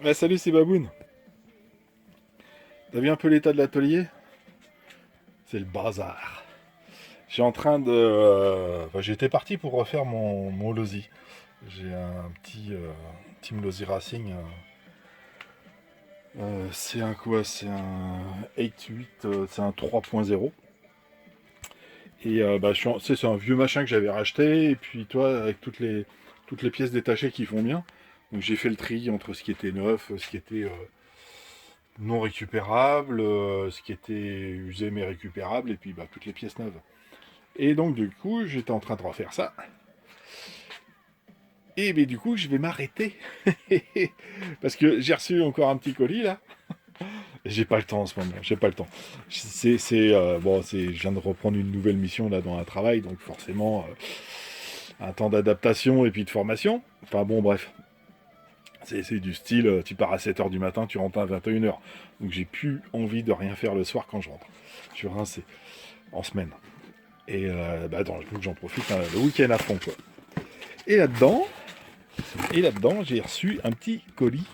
Ouais, salut, c'est Baboun. T'as vu un peu l'état de l'atelier? C'est le bazar. Je suis en train de. Enfin, j'étais parti pour refaire mon Losi. J'ai un petit Team Losi Racing. C'est un quoi? C'est un 8-8, c'est un 3.0. Et bah, c'est un vieux machin que j'avais racheté. Et puis toi, avec toutes les pièces détachées qui font bien. Donc j'ai fait le tri entre ce qui était neuf, ce qui était non récupérable, ce qui était usé mais récupérable, et puis bah, toutes les pièces neuves. Et donc du coup, j'étais en train de refaire ça. Et mais du coup, je vais m'arrêter. Parce que j'ai reçu encore un petit colis là. J'ai pas le temps en ce moment, j'ai pas le temps. Bon, je viens de reprendre une nouvelle mission là dans un travail, donc forcément un temps d'adaptation et puis de formation. Enfin bon, bref. C'est du style, tu pars à 7h du matin, tu rentres à 21h. Donc j'ai plus envie de rien faire le soir quand je rentre. Je suis rincé en semaine. Et bah attends, il faut que j'en profite le week-end à fond quoi. Et là-dedans, j'ai reçu un petit colis.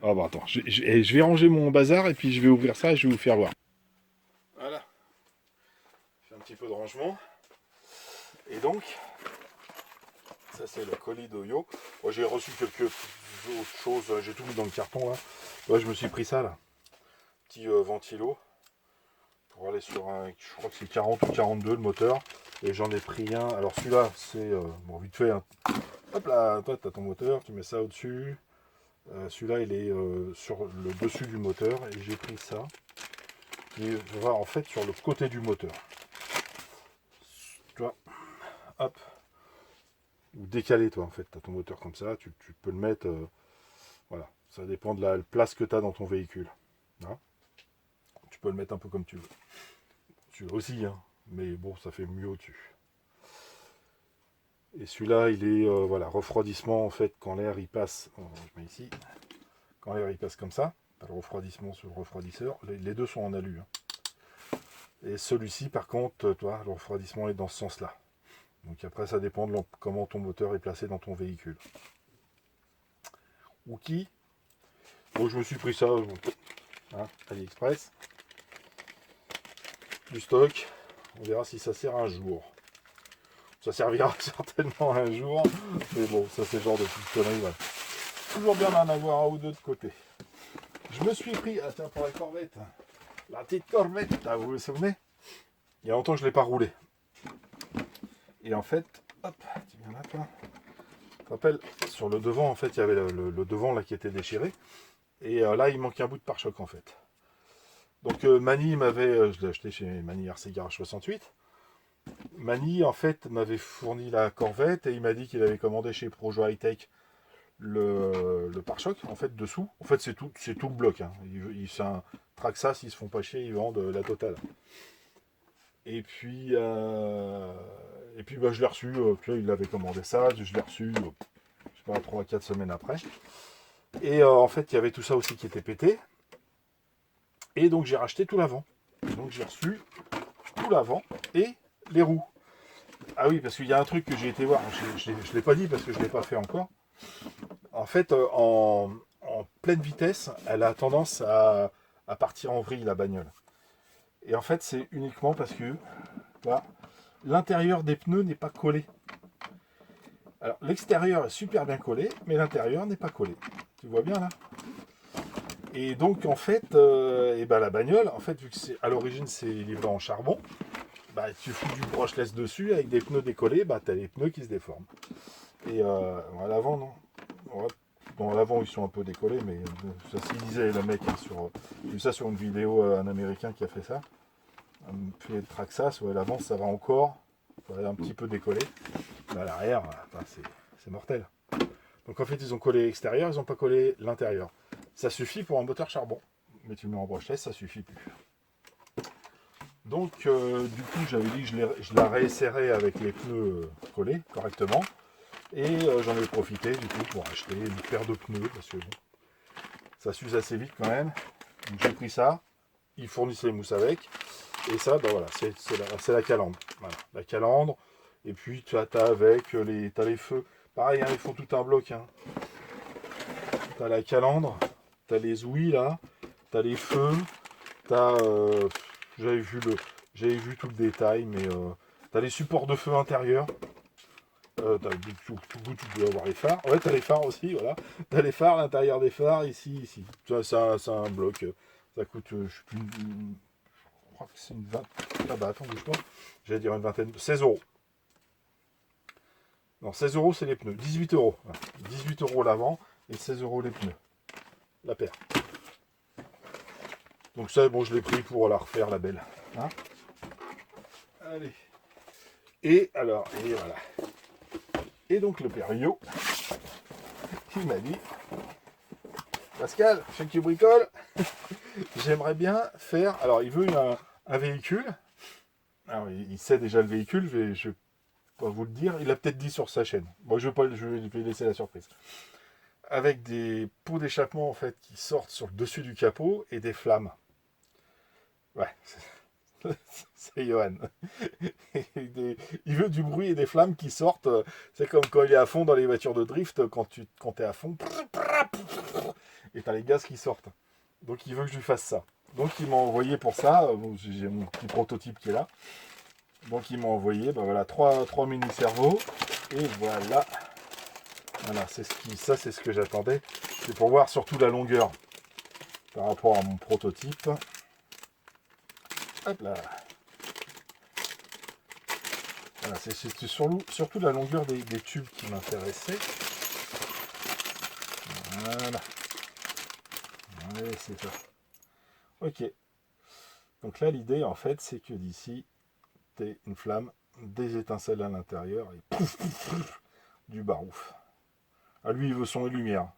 Ah bah attends, je vais ranger mon bazar et puis je vais ouvrir ça et je vais vous faire voir. Voilà, je fais un petit peu de rangement. Et donc, ça c'est le colis d'Oyo. Moi j'ai reçu quelques autres choses, j'ai tout mis dans le carton là. Ouais, je me suis pris ça là, petit ventilo pour aller sur un, je crois que c'est 40 ou 42 le moteur. Et j'en ai pris un. Alors celui-là, c'est bon vite fait. Hein. Hop là, toi t'as ton moteur, tu mets ça au-dessus. Celui-là il est sur le dessus du moteur et j'ai pris ça. Qui va en fait sur le côté du moteur. Tu vois, hop. Ou décalé toi en fait. T'as ton moteur comme ça, tu peux le mettre. Voilà. Ça dépend de la place que tu as dans ton véhicule. Hein, tu peux le mettre un peu comme tu veux. Tu veux aussi, hein. Mais bon, ça fait mieux au-dessus. Et celui-là, il est voilà, refroidissement en fait quand l'air il passe. Je mets ici. Quand l'air il passe comme ça, t'as le refroidissement sur le refroidisseur. Les deux sont en alu. Hein. Et celui-ci, par contre, toi, le refroidissement est dans ce sens-là. Donc après, ça dépend de comment ton moteur est placé dans ton véhicule. Ou qui. Bon, je me suis pris ça, hein, AliExpress. Du stock. On verra si ça sert un jour. Ça servira certainement un jour. Mais bon, ça c'est le genre de petite connerie. Voilà. Toujours bien d'en avoir un ou deux de côté. Je me suis pris, ah tiens, pour la corvette. La petite corvette, là, vous vous souvenez? Il y a longtemps que je ne l'ai pas roulé. Et en fait, hop, tu viens là, toi. Tu te rappelles, sur le devant, en fait, il y avait le devant là qui était déchiré. Et là, il manquait un bout de pare-choc, en fait. Donc, Mani m'avait, je l'ai acheté chez Mani RC Garage 68. Mani, en fait, m'avait fourni la corvette et il m'a dit qu'il avait commandé chez Projo High Tech le pare-choc, en fait, dessous. En fait, c'est tout le bloc. Hein. C'est un Traxas, ils se font pas chier, ils vendent la totale. Et puis, bah, je l'ai reçu, tu vois, il avait commandé ça, je l'ai reçu, je sais pas, 3 à 4 semaines après. Et en fait, il y avait tout ça aussi qui était pété. Et donc, j'ai racheté tout l'avant. Donc, j'ai reçu tout l'avant et les roues. Ah oui, parce qu'il y a un truc que j'ai été voir, je ne l'ai pas dit parce que je ne l'ai pas fait encore. En fait, en pleine vitesse, elle a tendance à partir en vrille, la bagnole. Et en fait, c'est uniquement parce que voilà, l'intérieur des pneus n'est pas collé. Alors, l'extérieur est super bien collé, mais l'intérieur n'est pas collé. Tu vois bien là? Et donc, en fait, et ben, la bagnole, en fait, vu que à l'origine c'est livré en charbon, bah, tu fous du brushless dessus avec des pneus décollés, bah, tu as les pneus qui se déforment. Et à l'avant, non. Ouais, bon, à l'avant, ils sont un peu décollés, mais ça s'il disait le mec, hein, j'ai vu ça sur une vidéo, un américain qui a fait ça. Un pied de Traxas, ouais, à l'avant, ça va encore. Ça va un petit peu décollé. Mais à l'arrière, enfin, c'est mortel. Donc en fait, ils ont collé l'extérieur, ils n'ont pas collé l'intérieur. Ça suffit pour un moteur charbon. Mais tu le mets en brushless, ça suffit plus. Donc, du coup, j'avais dit que je la réessayerais avec les pneus collés correctement. Et j'en ai profité du coup pour acheter une paire de pneus parce que bon, ça s'use assez vite quand même. Donc j'ai pris ça, ils fournissent les mousses avec. Et ça, ben voilà, c'est la calandre. Voilà, la calandre. Et puis tu as avec t'as les feux. Pareil, hein, ils font tout un bloc. Hein. Tu as la calandre. t'as les ouïes là, t'as les feux, t'as... j'avais vu tout le détail, mais t'as les supports de feu intérieurs. Tu peux avoir les phares. Ouais, t'as les phares aussi, voilà. T'as les phares, l'intérieur des phares, ici. Ça, c'est un bloc. Ça coûte, je sais plus, je crois que c'est une vingtaine. Ah bah attends, bouge pas. J'allais dire une vingtaine. 16 euros. Non, 16 euros, c'est les pneus. 18 euros. Voilà. 18 euros l'avant et 16 euros les pneus. La paire. Donc ça, bon, je l'ai pris pour la refaire, la belle. Hein, allez. Et alors, et voilà. Et donc le père Yo, il m'a dit, Pascal, je sais que tu bricoles, j'aimerais bien faire... Alors, il veut un véhicule. Alors, il sait déjà le véhicule, je vais pas vous le dire. Il l'a peut-être dit sur sa chaîne. Moi, je vais laisser la surprise. Avec des pots d'échappement, en fait, qui sortent sur le dessus du capot et des flammes. Ouais, c'est Johan. Il veut du bruit et des flammes qui sortent. C'est comme quand il est à fond dans les voitures de drift, quand tu es à fond. Et t'as les gaz qui sortent. Donc il veut que je lui fasse ça. Donc il m'a envoyé pour ça. J'ai mon petit prototype qui est là. Donc il m'a envoyé voilà, 3 mini-cerveaux. Et voilà. Voilà, ça c'est ce que j'attendais. C'est pour voir surtout la longueur par rapport à mon prototype. Hop là. Voilà, c'est surtout la longueur des tubes qui m'intéressait. Voilà. Ouais, c'est ça. Ok. Donc là, l'idée, en fait, c'est que d'ici, t'es une flamme, des étincelles à l'intérieur, et pouf, pouf, pouf, du barouf. Ah, lui, il veut son et lumière.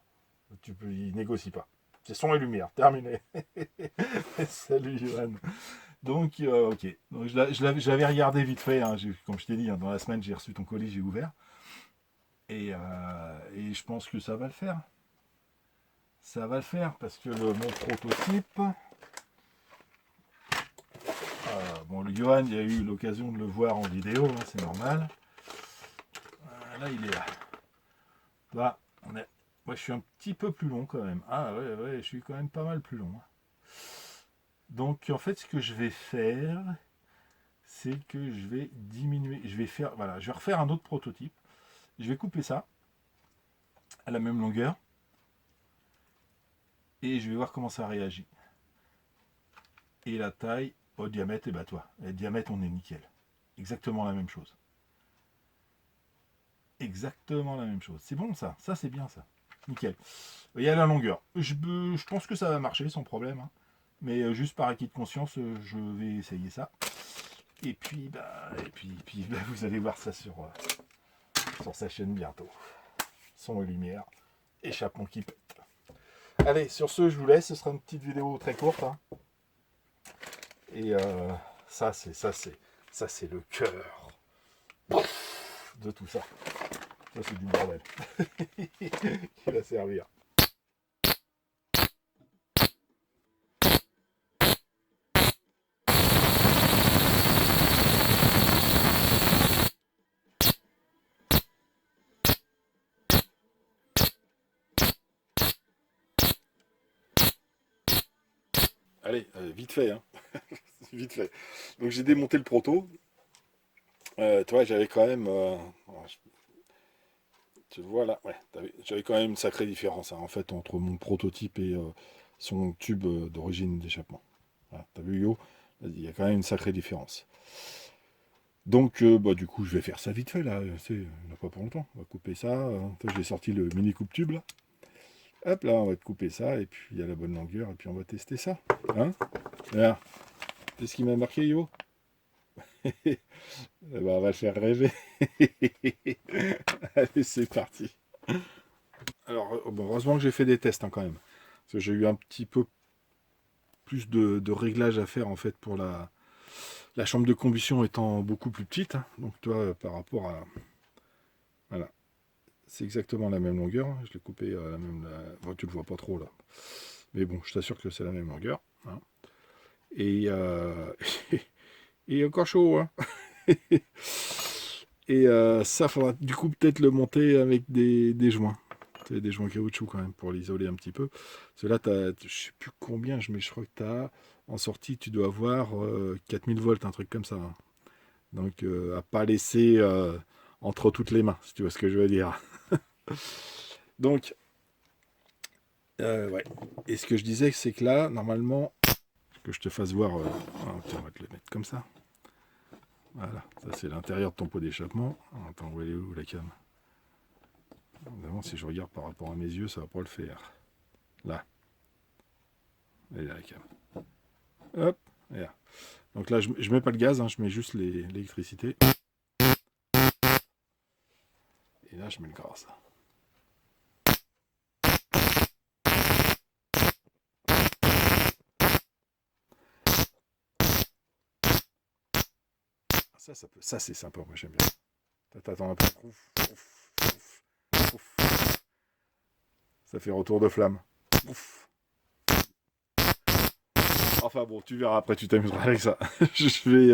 Il négocie pas. C'est son et lumière. Terminé. Salut, Johan. Donc, ok. Donc, je l'avais regardé vite fait. Hein. Comme je t'ai dit, hein, dans la semaine, j'ai reçu ton colis, j'ai ouvert. Et je pense que ça va le faire. Ça va le faire parce que mon prototype... bon, le Johan, il a eu l'occasion de le voir en vidéo, hein, c'est normal. Là, il est là. Là, moi, je suis un petit peu plus long quand même. Ah ouais, je suis quand même pas mal plus long. Donc, en fait, ce que je vais faire, c'est que je vais diminuer. Je vais refaire un autre prototype. Je vais couper ça à la même longueur. Et je vais voir comment ça réagit. Et la taille, au diamètre, et bah toi. Le diamètre, on est nickel. Exactement la même chose. Exactement la même chose. C'est bon ça. Ça c'est bien ça. Nickel. Il y a la longueur. Je pense que ça va marcher sans problème. Hein. Mais juste par acquis de conscience, je vais essayer ça. Et puis, vous allez voir ça sur sa chaîne bientôt. Son et lumière. Échappement qui pète. Allez, sur ce, je vous laisse. Ce sera une petite vidéo très courte. Hein. Et ça c'est le cœur de tout ça. Ça c'est du bordel. Qui va servir. Allez, vite fait, hein. Vite fait. Donc j'ai démonté le proto. Tu vois, j'avais quand même... tu vois là, ouais, j'avais quand même une sacrée différence hein, en fait entre mon prototype et son tube d'origine d'échappement. Voilà, t'as vu Yo, il y a quand même une sacrée différence. Donc du coup je vais faire ça vite fait là, il n'y a pas pour longtemps. On va couper ça. J'ai sorti le mini coupe tube là. Hop là, on va te couper ça et puis il y a la bonne longueur et puis on va tester ça. Hein, voilà. C'est ce qui m'a marqué Yo. Eh ben, on va le faire rêver. Allez, c'est parti. Alors, bon, heureusement que j'ai fait des tests hein, quand même. Parce que j'ai eu un petit peu plus de réglages à faire en fait pour la chambre de combustion étant beaucoup plus petite. Hein. Donc, toi, par rapport à... Voilà. C'est exactement la même longueur. Hein. Je l'ai coupé à la même... Bon, tu le vois pas trop là. Mais bon, je t'assure que c'est la même longueur. Hein. Et... il est encore chaud. Hein. Et ça, faudra du coup peut-être le monter avec des joints. Tu as des joints caoutchouc quand même pour l'isoler un petit peu. Parce que là, je sais plus combien, mais je crois que tu as en sortie, tu dois avoir 4000 volts, un truc comme ça, hein. Donc, à pas laisser entre toutes les mains, si tu vois ce que je veux dire. Donc, ouais. Et ce que je disais, c'est que là, normalement, que je te fasse voir. Tiens, on va te le mettre comme ça. Voilà, ça c'est l'intérieur de ton pot d'échappement. Attends, où elle est où la cam? Évidemment, si je regarde par rapport à mes yeux, ça va pas le faire. Là. Elle est là la cam. Hop, et là. Donc là, je mets pas le gaz, hein, je mets juste l'électricité. Et là, je mets le gaz. Ça c'est sympa, moi j'aime bien. T'attends un peu. Ouf, ouf, ouf, ouf. Ça fait retour de flamme. Ouf. Enfin bon, tu verras après, tu t'amuseras avec ça. je vais.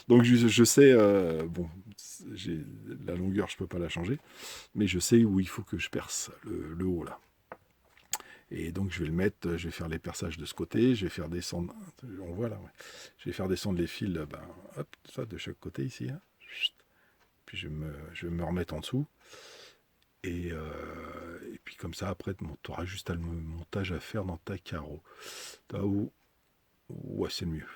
Donc je sais, bon, la longueur, je peux pas la changer, mais je sais où il faut que je perce le haut là. Et donc je vais le mettre, je vais faire les perçages de ce côté, je vais faire descendre, on voit là, ouais. Je vais faire descendre les fils, ben, hop, ça de chaque côté ici, hein. Puis je vais me remettre en dessous. Et puis comme ça, après, tu auras juste le montage à faire dans ta carreau. Là où, ouais, c'est le mieux.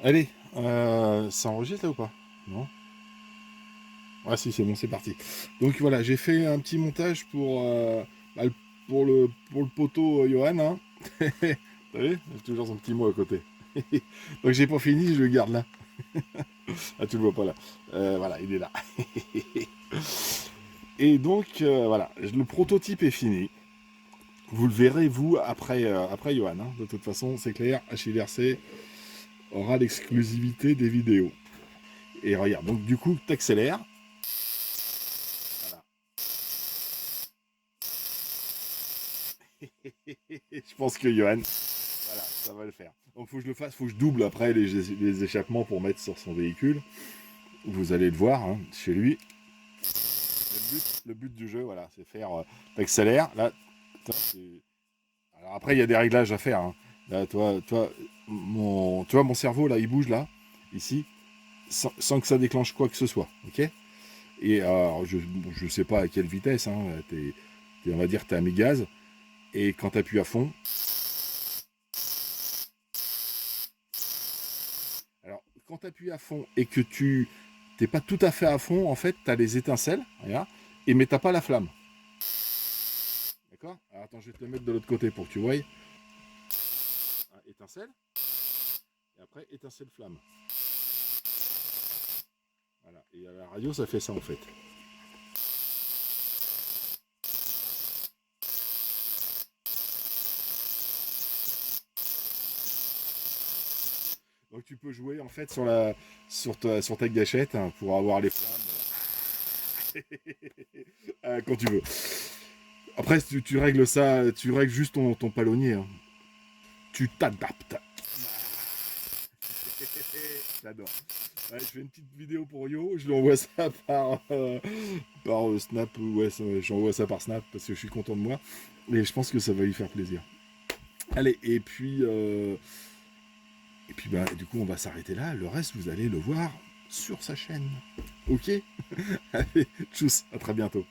Allez, ça enregistre là ou pas? Non? Ah si, c'est bon, c'est parti. Donc voilà, j'ai fait un petit montage bah, pour le poteau Johan, hein. T'as vu? J'ai toujours son petit mot à côté. Donc j'ai pas fini, je le garde là. Ah, tu le vois pas là. Voilà, il est là. Et donc voilà, le prototype est fini. Vous le verrez vous après Johan, hein. De toute façon, c'est clair, HLRC aura l'exclusivité des vidéos. Et regarde, donc du coup, t'accélères. Voilà. Je pense que Johan, voilà, ça va le faire. Donc faut que je le fasse, faut que je double après les échappements pour mettre sur son véhicule. Vous allez le voir, hein, chez lui. Le but du jeu, voilà, c'est faire. T'accélères, là. Alors après, il y a des réglages à faire, hein. Là, tu vois, mon cerveau, là, il bouge, là, ici, sans que ça déclenche quoi que ce soit, ok? Et alors, je sais pas à quelle vitesse, hein, on va dire, t'es à mi-gaz, et quand t'appuies à fond, alors, quand t'appuies à fond et que tu t'es pas tout à fait à fond, en fait, t'as les étincelles, regarde, mais t'as pas la flamme. D'accord? Alors attends, je vais te le mettre de l'autre côté pour que tu voyes. Étincelle, et après, étincelle flamme. Voilà, et à la radio, ça fait ça, en fait. Donc tu peux jouer en fait sur ta gâchette, hein, pour avoir les flammes quand tu veux. Après, tu règles ça, tu règles juste ton palonnier, hein. Tu t'adaptes. J'adore. Ouais, je fais une petite vidéo pour Yo, je lui envoie ça par Snap, ouais, j'envoie ça par Snap parce que je suis content de moi. Et je pense que ça va lui faire plaisir. Allez, et puis bah, du coup, on va s'arrêter là. Le reste, vous allez le voir sur sa chaîne. Ok? Allez, tchuss, à très bientôt.